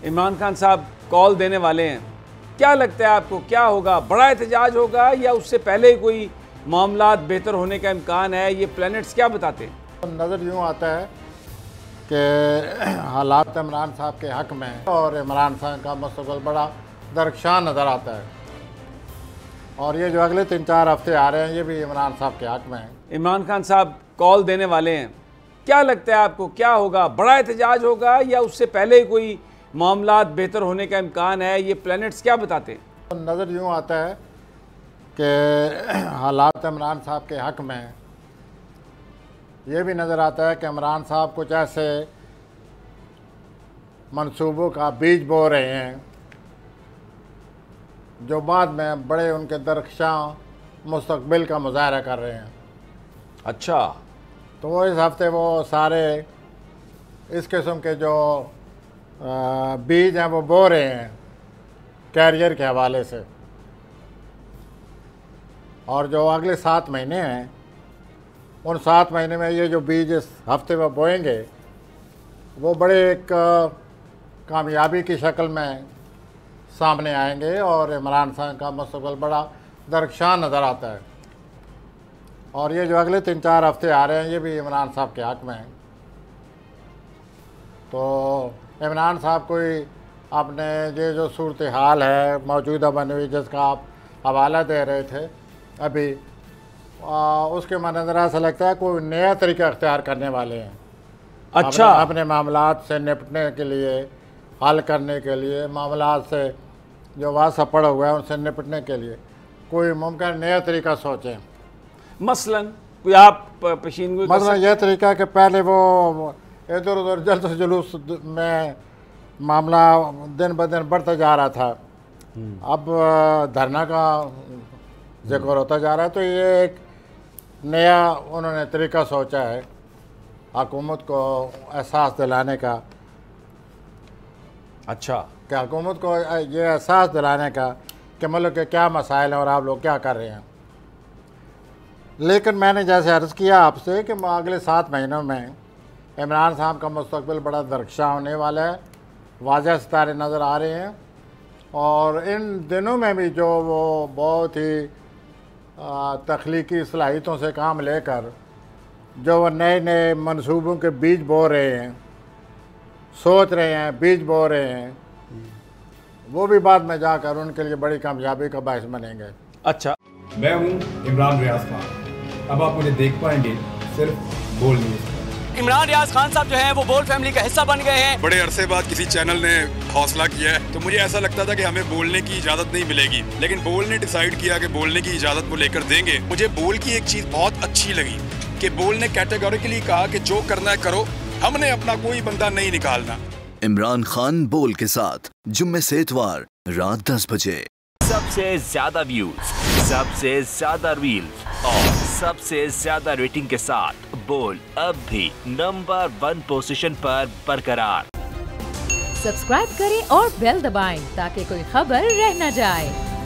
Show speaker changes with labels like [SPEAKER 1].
[SPEAKER 1] इमरान खान साहब कॉल देने वाले हैं, क्या लगता है आपको, क्या होगा? बड़ा एहतजाज होगा या उससे पहले ही कोई मामलात बेहतर होने का इम्कान है? ये प्लैनेट्स क्या बताते हैं?
[SPEAKER 2] नज़र यूँ आता है कि हालात इमरान साहब के हक़ में है और इमरान खान का मुस्तक़बिल बड़ा दरख्शां नज़र आता है, और ये जो अगले 3-4 हफ्ते आ रहे हैं ये भी इमरान साहब के हक़ में है।
[SPEAKER 1] इमरान खान साहब कॉल देने वाले हैं, क्या लगता है आपको, क्या होगा? बड़ा एहतजाज होगा या उससे पहले ही कोई मामलात बेहतर होने का इम्कान है? ये प्लैनेट्स क्या बताते हैं?
[SPEAKER 2] नज़र यूँ आता है कि हालात इमरान साहब के हक़ में है। ये भी नज़र आता है कि इमरान साहब कुछ ऐसे मंसूबों का बीज बो रहे हैं जो बाद में बड़े उनके दरख्शां मुस्तक़बिल का मुज़ाहरा कर रहे हैं।
[SPEAKER 1] अच्छा,
[SPEAKER 2] तो वो इस हफ्ते वो सारे इस किस्म के जो बीज हैं वो बो रहे हैं कैरियर के हवाले से, और जो अगले 7 महीने हैं उन 7 महीने में ये जो बीज इस हफ्ते में बोएंगे वो बड़े एक कामयाबी की शक्ल में सामने आएंगे और इमरान खान का मुस्तक़बिल बड़ा दरख्शां नज़र आता है। और ये जो अगले 3-4 हफ्ते आ रहे हैं ये भी इमरान साहब के हक़ में हैं। तो इमरान साहब कोई अपने ये जो सूरत हाल है मौजूदा बनी हुई जिसका आप हवाला दे रहे थे अभी, उसके मद्देनज़र ऐसा लगता है कोई नया तरीका अख्तियार करने वाले हैं।
[SPEAKER 1] अच्छा,
[SPEAKER 2] अपने मामलात से निपटने के लिए, हल करने के लिए, मामलात से जो वास्ता पड़ा हुआ है उनसे निपटने के लिए कोई मुमकिन नया तरीका सोचें।
[SPEAKER 1] मसलन कोई आप पेशीनगोई कर
[SPEAKER 2] मतलब यह तरीका कि पहले वो इधर उधर जल्द जुलूस में मामला दिन ब दिन बढ़ता जा रहा था, अब धरना का जिक्र होता जा रहा है। तो ये एक नया उन्होंने तरीका सोचा है हुकूमत को एहसास दिलाने का।
[SPEAKER 1] अच्छा,
[SPEAKER 2] कि हुकूमत को ये एहसास दिलाने का कि मुल्क के क्या मसाइल हैं और आप लोग क्या कर रहे हैं। लेकिन मैंने जैसे अर्ज़ किया आपसे कि अगले 7 महीनों में इमरान साहब का मुस्तक़बिल बड़ा दरख्शां होने वाला है, वाज़ह सितारे नज़र आ रहे हैं। और इन दिनों में भी जो वो बहुत ही तख्लीकी सलाहियतों से काम लेकर जो वो नए नए मंसूबों के बीज बो रहे हैं, सोच रहे हैं, बीज बो रहे हैं, वो भी बाद में जाकर उनके लिए बड़ी कामयाबी का बायस बनेंगे।
[SPEAKER 1] अच्छा,
[SPEAKER 3] मैं हूं इमरान रियाज खान, अब आप मुझे देख पाएंगे सिर्फ बोल न्यूज़।
[SPEAKER 4] इमरान रियाज खान साहब जो हैं वो बोल फैमिली का हिस्सा बन गए हैं।
[SPEAKER 5] बड़े अरसे बाद किसी चैनल ने हौसला किया है, तो मुझे ऐसा लगता था कि हमें बोलने की इजाजत नहीं मिलेगी, लेकिन बोल ने डिसाइड किया कि बोलने की इजाजत वो लेकर देंगे। मुझे बोल की एक चीज बहुत अच्छी लगी कि बोल ने कैटेगोरिकली कहा कि जो करना है करो, हमने अपना कोई बंदा नहीं निकालना।
[SPEAKER 6] इमरान खान बोल के साथ जुम्मे से इतवार रात 10 बजे।
[SPEAKER 4] सबसे ज्यादा व्यूज, सबसे ज्यादा रील्स और सबसे ज्यादा रेटिंग के साथ बोल अब भी नंबर 1 पोजीशन पर बरकरार।
[SPEAKER 7] सब्सक्राइब करें और बेल दबाएं ताकि कोई खबर रह न जाए।